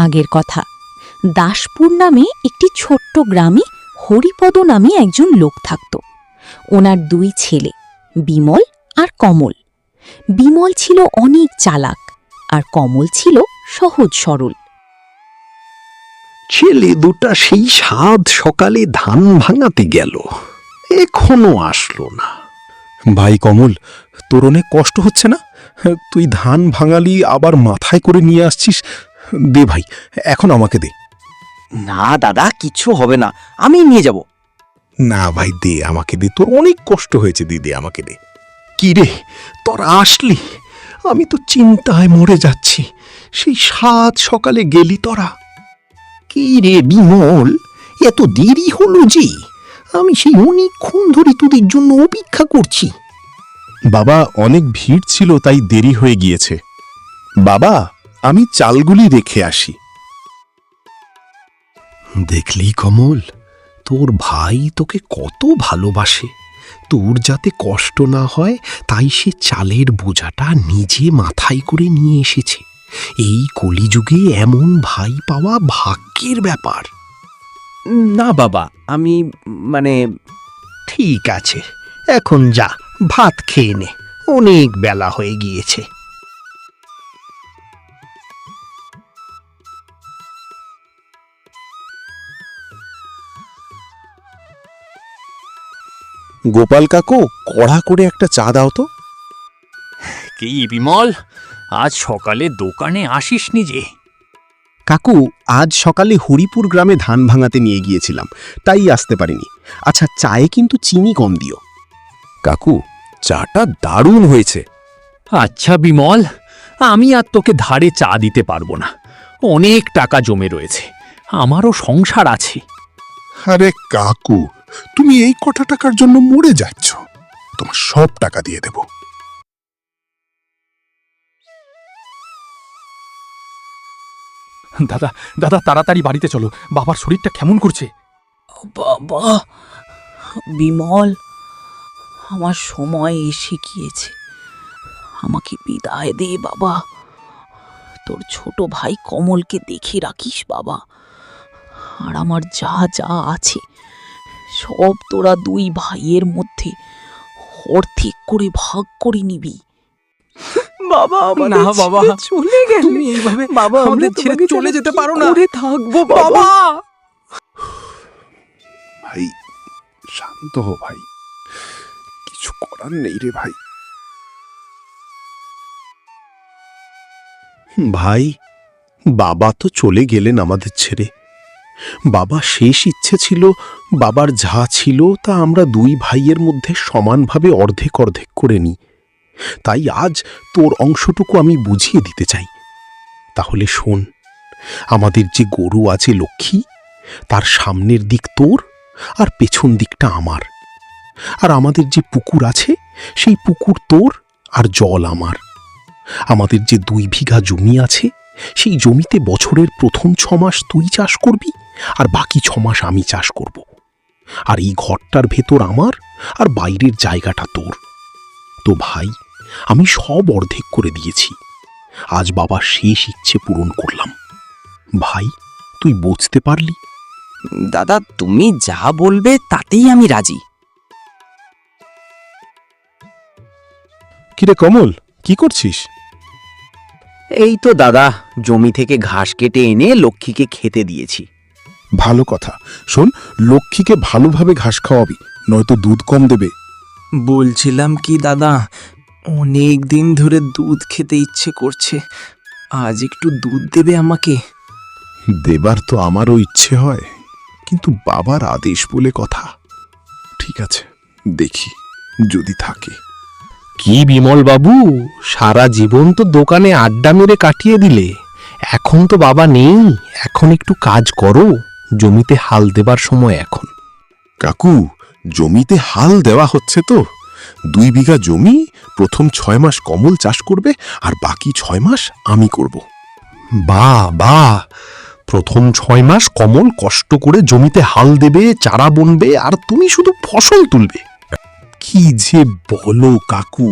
আগের কথা। দাসপুর নামে একটি ছোট্ট গ্রামে হরিপদ নামে একজন লোক থাকত। ওনার দুই ছেলে, বিমল আর কমল। বিমল ছিল অনেক চালাক, আর কমল ছিল সহজ সরল। ছেলে দুটা সেই সাত সকালে ধান ভাঙাতে গেল, এখনো আসলো না। ভাই কমল, তোর অনেক কষ্ট হচ্ছে না? তুই ধান ভাঙালি আবার মাথায় করে নিয়ে আসছিস। দে ভাই, এখন আমাকে দে। না দাদা, কিচ্ছু হবে না, আমি নিয়ে যাব। না ভাই, দে আমাকে দে, তোর অনেক কষ্ট হয়েছে, দিদি আমাকে দে। কি রে, তোরা আসলি? আমি তো চিন্তায় মরে যাচ্ছি। সেই সাত সকালে গেলি তোরা? কি রে বিমল, এত দেরি হলো যে? আমি সেই অনেকক্ষণ ধরে তোদের জন্য অপেক্ষা করছি। বাবা, অনেক ভিড় ছিল তাই দেরি হয়ে গিয়েছে। বাবা, আমি চালগুলি রেখে আসি। দেখলি কমল, তোর ভাই তোকে কত ভালোবাসে। তোর যাতে কষ্ট না হয় তাই সে চালের বোঝাটা নিজে মাথায় করে নিয়ে এসেছে। এই কলিযুগে এমন ভাই পাওয়া ভাগ্যের ব্যাপার। না বাবা, আমি ঠিক আছে, এখন যা, ভাত খেয়ে নে, অনেক বেলা হয়ে গিয়েছে। গোপাল কাকু, কড়া করে একটা চা দাও তো। কি বিমল, আজ সকালে দোকানে আসিসনি যে? কাকু, আজ সকালে হরিপুর গ্রামে ধান ভাঙাতে নিয়ে গিয়েছিলাম, তাই আসতে পারিনি। আচ্ছা, চায়ে কিন্তু চিনি কম দিও। কাকু, চাটা দারুণ হয়েছে। আচ্ছা বিমল, আমি আর তোকে ধারে চা দিতে পারবো না। অনেক টাকা জমে রয়েছে, আমারও সংসার আছে। আরে কাকু, তুমি এই কটা টাকার জন্য মরে যাচ্ছ? তোমার সব টাকা দিয়ে দেব। দাদা দাদা, তাড়াতাড়ি বাড়িতে চলো, বাবার শরীরটা কেমন করছে। বাবা, বিমল, আমার সময় এসে গিয়েছে। আমাকে বিদায় দে বাবা। তোর ছোট ভাই কমলকে দেখে রাখিস বাবা। আর আমার যা যা আছে সব তোরা দুই ভাইয়ের মধ্যে অর্ধেক করে ভাগ করে নিবি। বাবা, না বাবা, চলে গেলে তুমি এইভাবে বাবা, আমাদের ছেড়ে চলে যেতে পারো না। থাকবো বাবা, ভাই শান্ত হো ভাই, কিছু করার নেই রে ভাই। ভাই, বাবা তো চলে গেলেন আমাদের ছেড়ে। বাবা শেষ ইচ্ছে ছিল, বাবার যা ছিল তা আমরা দুই ভাইয়ের মধ্যে সমানভাবে অর্ধেক অর্ধেক করে নিই। তাই আজ তোর অংশটুকু আমি বুঝিয়ে দিতে চাই। তাহলে শোন, আমাদের যে গরু আছে লক্ষ্মী, তার সামনের দিক তোর আর পেছন দিকটা আমার। আর আমাদের যে পুকুর আছে, সেই পুকুর তোর আর জল আমার। আমাদের যে 2 বিঘা জমি আছে, সেই জমিতে বছরের প্রথম 6 মাস তুই চাষ করবি, আর বাকি 6 মাস আমি চাষ করব। আর এই ঘরটার ভেতর আমার, আর বাইরের জায়গাটা তোর। তো ভাই, আমি সব অর্ধেক করে দিয়েছি। আজ বাবার শেষ ইচ্ছে পূরণ করলাম। ভাই, তুই বুঝতে পারলি? দাদা, তুমি যা বলবে তাতেই আমি রাজি। কিরে কমল, কি করছিস? এই তো দাদা, জমি থেকে ঘাস কেটে এনে লক্ষ্মীকে খেতে দিয়েছি। ভালো কথা। শোন, লক্ষ্মীকে ভালোভাবে ঘাস খাওয়াবি, নয়তো দুধ কম দেবে। বলছিলাম কি দাদা, অনেক দিন ধরে দুধ খেতে ইচ্ছে করছে, আজ একটু দুধ দেবে আমাকে? দেবার তো আমারও ইচ্ছে হয়, কিন্তু বাবার আদেশ বলে কথা। ঠিক আছে, দেখি যদি থাকে। কি বিমল বাবু, সারা জীবন তো দোকানে আড্ডা মেরে কাটিয়ে দিলে, এখন তো বাবা নেই, এখন একটু কাজ করো। জমিতে হাল দেবার সময় এখন। কাকু, জমিতে হাল দেওয়া হচ্ছে তো। 2 বিঘা জমি প্রথম 6 মাস কমল চাষ করবে, আর বাকি 6 মাস আমি করব। বাহ, প্রথম 6 মাস কমল কষ্ট করে জমিতে হাল দেবে, চারা বুনবে, আর তুমি শুধু ফসল তুলবে। কি কি যে বলো কাকু,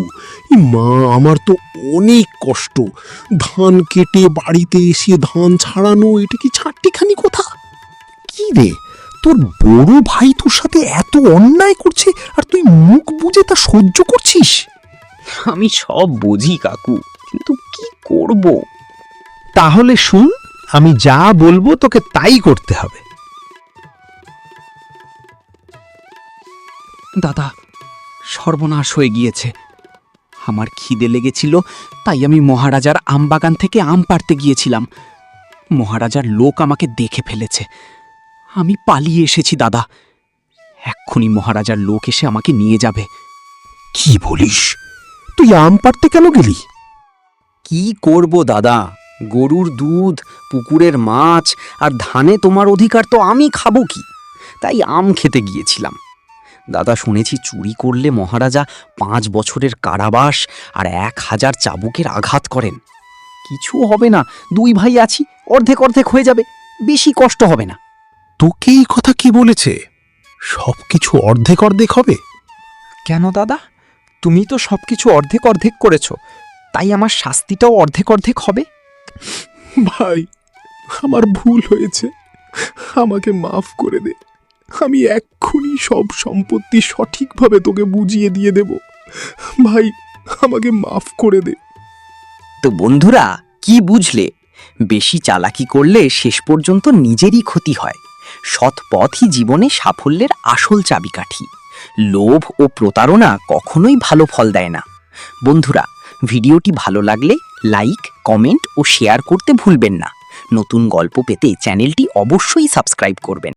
মা আমার তো অনেক কষ্ট। ধান কেটে বাড়িতে এসে ধান ছাড়ানো, এটা কি ছাট্টিখানি কথা? কি রে, তোর বড় ভাই তোর সাথে এত অন্যায় করছে আর তুই মুখ বুজে তা সহ্য করছিস? আমি সব বুঝি কাকু, কিন্তু কি করব? তাহলে শুন, আমি যা বলবো তোকে তাই করতে হবে। দাদা, সর্বনাশ হয়ে গিয়েছে। আমার খিদে লেগেছিল, তাই আমি মহারাজার আমবাগান থেকে আম পাড়তে গিয়েছিলাম। মহারাজার লোক আমাকে দেখে ফেলেছে। আমি পালিয়ে এসেছি দাদা। এক্ষুনি মহারাজার লোক এসে আমাকে নিয়ে যাবে। কি বলিস? তুই আম পাড়তে কেন গেলি? কি করব দাদা, গরুর দুধ, পুকুরের মাছ আর ধানে তোমার অধিকার তো আমি খাবো কি? তাই আম খেতে গিয়েছিলাম। দাদা, শুনেছি চুরি করলে মহারাজা 5 বছরের কারাবাস আর 1000 চাবুকের আঘাত করেন। কিছু হবে না, 2 ভাই আছি, অর্ধেক অর্ধেক হয়ে যাবে, বেশি কষ্ট হবে না। তোকে এই কথা কে বলেছে? সবকিছু অর্ধেক অর্ধেক হবে? কেন দাদা? তুমি তো সবকিছু অর্ধেক অর্ধেক করেছো, তাই আমার শাস্তিটাও অর্ধেক অর্ধেক হবে। ভাই, আমার ভুল হয়েছে, আমাকে মাফ করে দে। আমি এক্ষুনি সব সম্পত্তি সঠিকভাবে তোকে বুঝিয়ে দিয়ে দেব। ভাই, আমাকে মাফ করে দে। তো বন্ধুরা, কি বুঝলে? বেশি চালাকি করলে শেষ পর্যন্ত নিজেরই ক্ষতি হয়। সৎ পথই জীবনে সাফল্যের আসল চাবিকাঠি। লোভ ও প্রতারণা কখনোই ভালো ফল দেয় না। বন্ধুরা, ভিডিওটি ভালো লাগলে লাইক, কমেন্ট ও শেয়ার করতে ভুলবেন না। নতুন গল্প পেতে চ্যানেলটি অবশ্যই সাবস্ক্রাইব করবেন।